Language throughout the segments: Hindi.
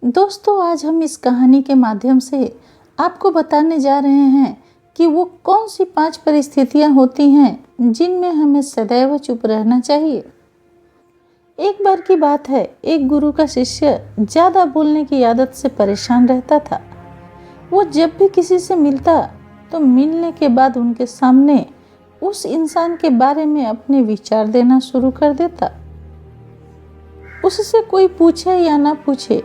दोस्तों, आज हम इस कहानी के माध्यम से आपको बताने जा रहे हैं कि वो कौन सी 5 परिस्थितियां होती हैं जिनमें हमें सदैव चुप रहना चाहिए। एक बार की बात है, एक गुरु का शिष्य ज़्यादा बोलने की आदत से परेशान रहता था। वो जब भी किसी से मिलता तो मिलने के बाद उनके सामने उस इंसान के बारे में अपने विचार देना शुरू कर देता। उससे कोई पूछे या ना पूछे,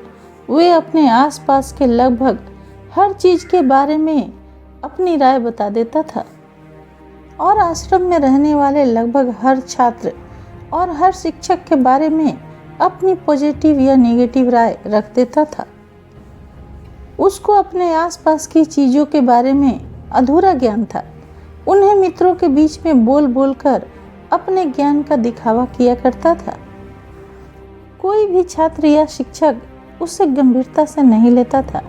वे अपने आसपास के लगभग हर चीज के बारे में अपनी राय बता देता था और आश्रम में रहने वाले लगभग हर छात्र और हर शिक्षक के बारे में अपनी पॉजिटिव या नेगेटिव राय रख देता था। उसको अपने आसपास की चीजों के बारे में अधूरा ज्ञान था। उन्हें मित्रों के बीच में बोल बोल कर अपने ज्ञान का दिखावा किया करता था। कोई भी छात्र या शिक्षक उसे गंभीरता से नहीं लेता था।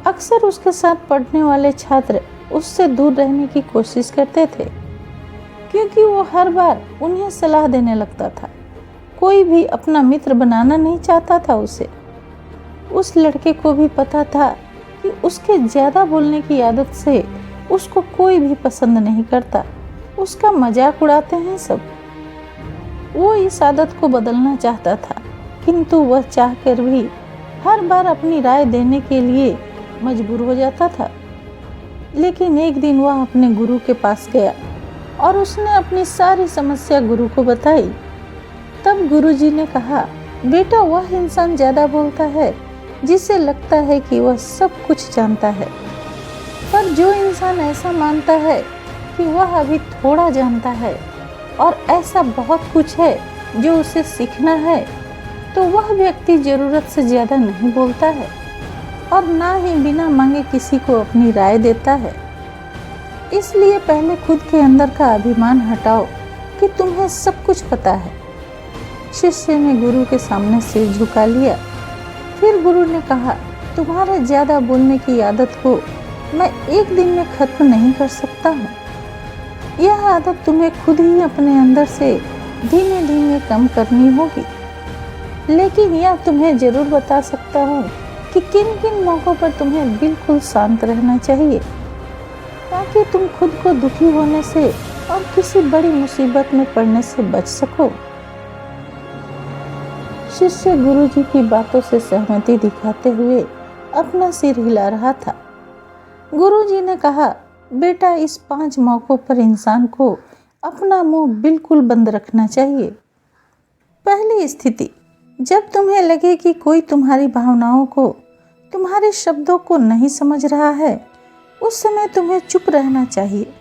अक्सर उसके साथ पढ़ने वाले छात्र उससे दूर रहने की कोशिश करते थे, क्योंकि वो हर बार उन्हें सलाह देने लगता था। कोई भी अपना मित्र बनाना नहीं चाहता था उसे। उस लड़के को भी पता था कि उसके ज़्यादा बोलने की आदत से उसको कोई भी पसंद नहीं करता। उसका मजाक उड़ाते हैं सब। वो इस आदत को बदलना चाहता था, किंतु वह चाहकर भी हर बार अपनी राय देने के लिए मजबूर हो जाता था। लेकिन एक दिन वह अपने गुरु के पास गया और उसने अपनी सारी समस्या गुरु को बताई। तब गुरुजी ने कहा, बेटा, वह इंसान ज़्यादा बोलता है जिसे लगता है कि वह सब कुछ जानता है, पर जो इंसान ऐसा मानता है कि वह अभी थोड़ा जानता है और ऐसा बहुत कुछ है जो उसे सीखना है, तो वह व्यक्ति ज़रूरत से ज़्यादा नहीं बोलता है और ना ही बिना मांगे किसी को अपनी राय देता है। इसलिए पहले खुद के अंदर का अभिमान हटाओ कि तुम्हें सब कुछ पता है। शिष्य ने गुरु के सामने सिर झुका लिया। फिर गुरु ने कहा, तुम्हारे ज़्यादा बोलने की आदत को मैं एक दिन में खत्म नहीं कर सकता हूँ। यह आदत तुम्हें खुद ही अपने अंदर से धीमे धीमे कम करनी होगी। लेकिन यह तुम्हें जरूर बता सकता हूँ कि किन किन मौक़ों पर तुम्हें बिल्कुल शांत रहना चाहिए, ताकि तुम खुद को दुखी होने से और किसी बड़ी मुसीबत में पड़ने से बच सको। शिष्य गुरुजी की बातों से सहमति दिखाते हुए अपना सिर हिला रहा था। गुरुजी ने कहा, बेटा, इस 5 मौक़ों पर इंसान को अपना मुंह बिल्कुल बंद रखना चाहिए। पहली स्थिति, जब तुम्हें लगे कि कोई तुम्हारी भावनाओं को, तुम्हारे शब्दों को नहीं समझ रहा है, उस समय तुम्हें चुप रहना चाहिए।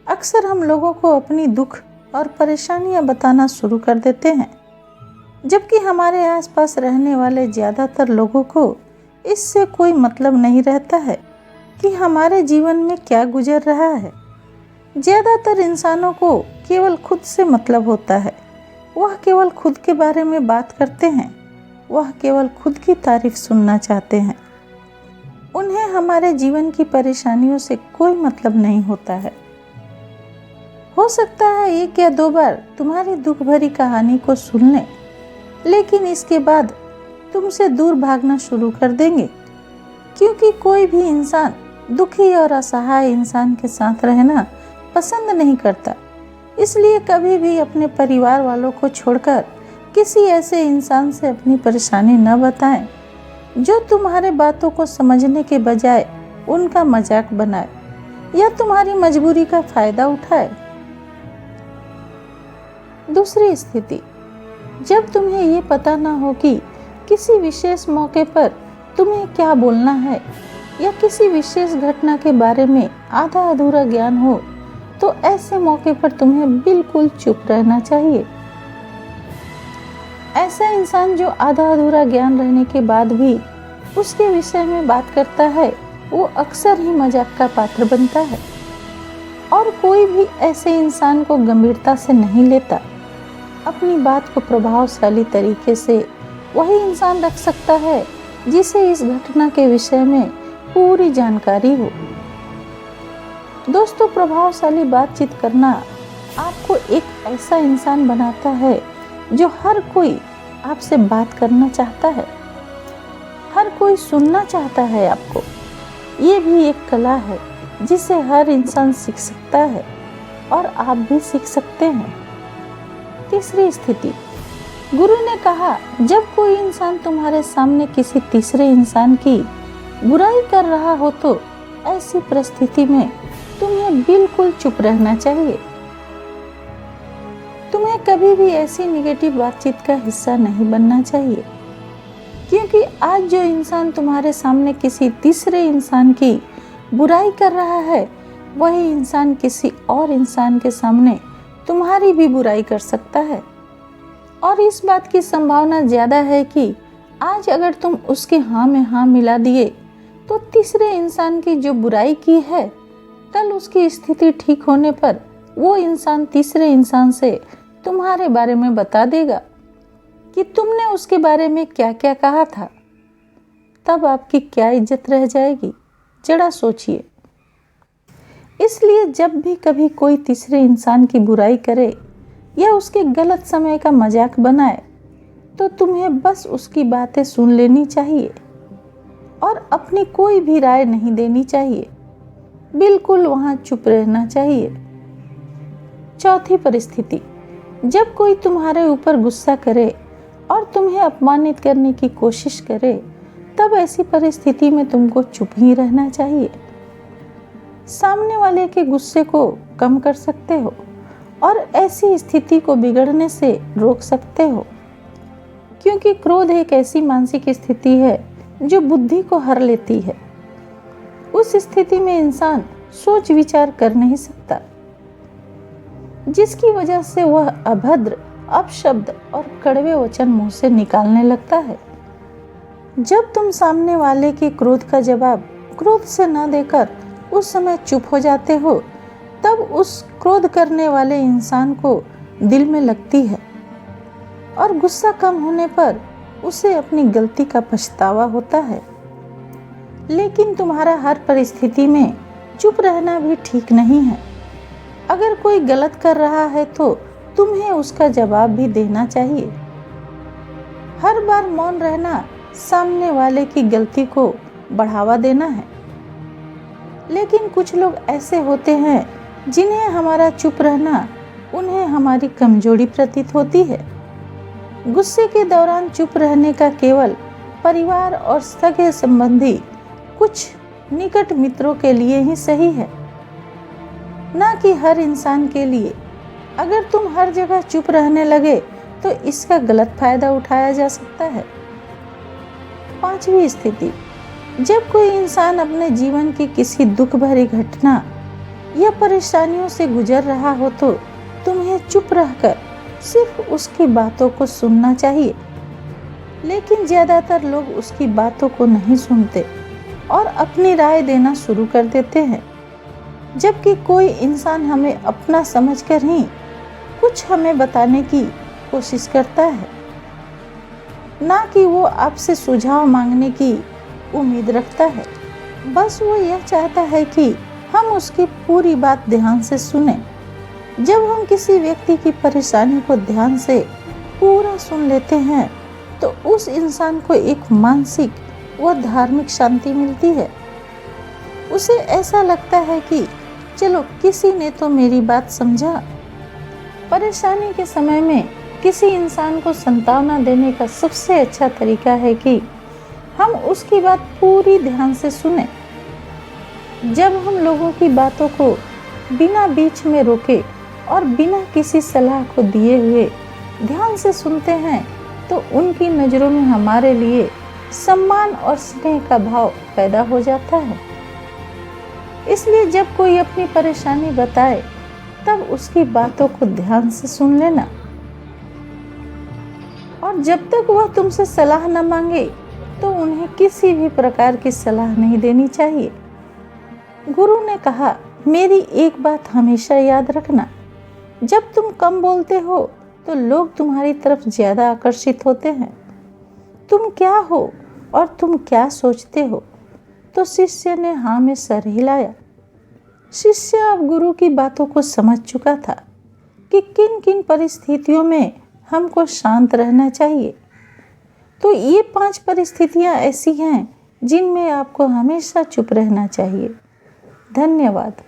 अक्सर हम लोगों को अपनी दुख और परेशानियां बताना शुरू कर देते हैं, जबकि हमारे आसपास रहने वाले ज़्यादातर लोगों को इससे कोई मतलब नहीं रहता है कि हमारे जीवन में क्या गुजर रहा है। ज़्यादातर इंसानों को केवल खुद से मतलब होता है। वह केवल खुद के बारे में बात करते हैं। वह केवल खुद की तारीफ सुनना चाहते हैं। उन्हें हमारे जीवन की परेशानियों से कोई मतलब नहीं होता है। हो सकता है 1 या 2 बार तुम्हारी दुख भरी कहानी को सुन लें, लेकिन इसके बाद तुमसे दूर भागना शुरू कर देंगे, क्योंकि कोई भी इंसान दुखी और असहाय इंसान के साथ रहना पसंद नहीं करता। इसलिए कभी भी अपने परिवार वालों को छोड़कर किसी ऐसे इंसान से अपनी परेशानी न बताएं, जो तुम्हारे बातों को समझने के बजाय उनका मजाक बनाए या तुम्हारी मजबूरी का फायदा उठाए। दूसरी स्थिति, जब तुम्हें ये पता ना हो कि किसी विशेष मौके पर तुम्हें क्या बोलना है या किसी विशेष घटना के बारे में आधा अधूरा ज्ञान हो, तो ऐसे मौके पर तुम्हें बिल्कुल चुप रहना चाहिए। ऐसा इंसान जो आधा अधूरा ज्ञान रहने के बाद भी उसके विषय में बात करता है, वो अक्सर ही मजाक का पात्र बनता है और कोई भी ऐसे इंसान को गंभीरता से नहीं लेता। अपनी बात को प्रभावशाली तरीके से वही इंसान रख सकता है जिसे इस घटना के विषय में पूरी जानकारी हो। दोस्तों, प्रभावशाली बातचीत करना आपको एक ऐसा इंसान बनाता है जो हर कोई आपसे बात करना चाहता है। हर कोई सुनना चाहता है आपको। ये भी एक कला है जिसे हर इंसान सीख सकता है और आप भी सीख सकते हैं। तीसरी स्थिति, गुरु ने कहा, जब कोई इंसान तुम्हारे सामने किसी तीसरे इंसान की बुराई कर रहा हो तो ऐसी परिस्थिति में तुम्हें बिल्कुल चुप रहना चाहिए। तुम्हें कभी भी ऐसी निगेटिव बातचीत का हिस्सा नहीं बनना चाहिए, क्योंकि आज जो इंसान तुम्हारे सामने किसी तीसरे इंसान की बुराई कर रहा है, वही इंसान किसी और इंसान के सामने तुम्हारी भी बुराई कर सकता है। और इस बात की संभावना ज़्यादा है कि आज अगर तुम उसके हाँ में हाँ मिला दिए तो तीसरे इंसान की जो बुराई की है, कल उसकी स्थिति ठीक होने पर वो इंसान तीसरे इंसान से तुम्हारे बारे में बता देगा कि तुमने उसके बारे में क्या क्या कहा था। तब आपकी क्या इज्जत रह जाएगी, जरा सोचिए। इसलिए जब भी कभी कोई तीसरे इंसान की बुराई करे या उसके गलत समय का मजाक बनाए, तो तुम्हें बस उसकी बातें सुन लेनी चाहिए और अपनी कोई भी राय नहीं देनी चाहिए। बिल्कुल वहां चुप रहना चाहिए। चौथी परिस्थिति, जब कोई तुम्हारे ऊपर गुस्सा करे और तुम्हें अपमानित करने की कोशिश करे, तब ऐसी परिस्थिति में तुमको चुप ही रहना चाहिए। सामने वाले के गुस्से को कम कर सकते हो और ऐसी स्थिति को बिगड़ने से रोक सकते हो, क्योंकि क्रोध एक ऐसी मानसिक स्थिति है जो बुद्धि को हर लेती है। उस स्थिति में इंसान सोच विचार कर नहीं सकता, जिसकी वजह से वह अभद्र, अपशब्द और कड़वे वचन मुंह से निकालने लगता है। जब तुम सामने वाले के क्रोध का जवाब क्रोध से न देकर उस समय चुप हो जाते हो, तब उस क्रोध करने वाले इंसान को दिल में लगती है और गुस्सा कम होने पर उसे अपनी गलती का पछतावा होता है। लेकिन तुम्हारा हर परिस्थिति में चुप रहना भी ठीक नहीं है। अगर कोई गलत कर रहा है तो तुम्हें उसका जवाब भी देना चाहिए। हर बार मौन रहना सामने वाले की गलती को बढ़ावा देना है। लेकिन कुछ लोग ऐसे होते हैं जिन्हें हमारा चुप रहना उन्हें हमारी कमजोरी प्रतीत होती है। गुस्से के दौरान चुप रहने का केवल परिवार और सगे संबंधी, कुछ निकट मित्रों के लिए ही सही है, ना कि हर इंसान के लिए। अगर तुम हर जगह चुप रहने लगे तो इसका गलत फायदा उठाया जा सकता है। पांचवी स्थिति, जब कोई इंसान अपने जीवन की किसी दुख भरी घटना या परेशानियों से गुजर रहा हो तो तुम्हें चुप रहकर सिर्फ उसकी बातों को सुनना चाहिए। लेकिन ज्यादातर लोग उसकी बातों को नहीं सुनते और अपनी राय देना शुरू कर देते हैं, जबकि कोई इंसान हमें अपना समझकर ही कुछ हमें बताने की कोशिश करता है, ना कि वो आपसे सुझाव मांगने की उम्मीद रखता है। बस वो यह चाहता है कि हम उसकी पूरी बात ध्यान से सुनें। जब हम किसी व्यक्ति की परेशानी को ध्यान से पूरा सुन लेते हैं तो उस इंसान को एक मानसिक व धार्मिक शांति मिलती है। उसे ऐसा लगता है कि चलो किसी ने तो मेरी बात समझा। परेशानी के समय में किसी इंसान को सांत्वना देने का सबसे अच्छा तरीका है कि हम उसकी बात पूरी ध्यान से सुने। जब हम लोगों की बातों को बिना बीच में रोके और बिना किसी सलाह को दिए हुए ध्यान से सुनते हैं तो उनकी नज़रों में हमारे लिए सम्मान और स्नेह का भाव पैदा हो जाता है। इसलिए जब कोई अपनी परेशानी बताए तब उसकी बातों को ध्यान से सुन लेना, और जब तक वह तुमसे सलाह न मांगे तो उन्हें किसी भी प्रकार की सलाह नहीं देनी चाहिए। गुरु ने कहा, मेरी एक बात हमेशा याद रखना, जब तुम कम बोलते हो तो लोग तुम्हारी तरफ ज्यादा आकर्षित होते हैं। तुम क्या हो और तुम क्या सोचते हो? तो शिष्य ने हाँ में सर हिलाया। शिष्य अब गुरु की बातों को समझ चुका था कि किन किन परिस्थितियों में हमको शांत रहना चाहिए। तो ये 5 परिस्थितियाँ ऐसी हैं जिनमें आपको हमेशा चुप रहना चाहिए। धन्यवाद।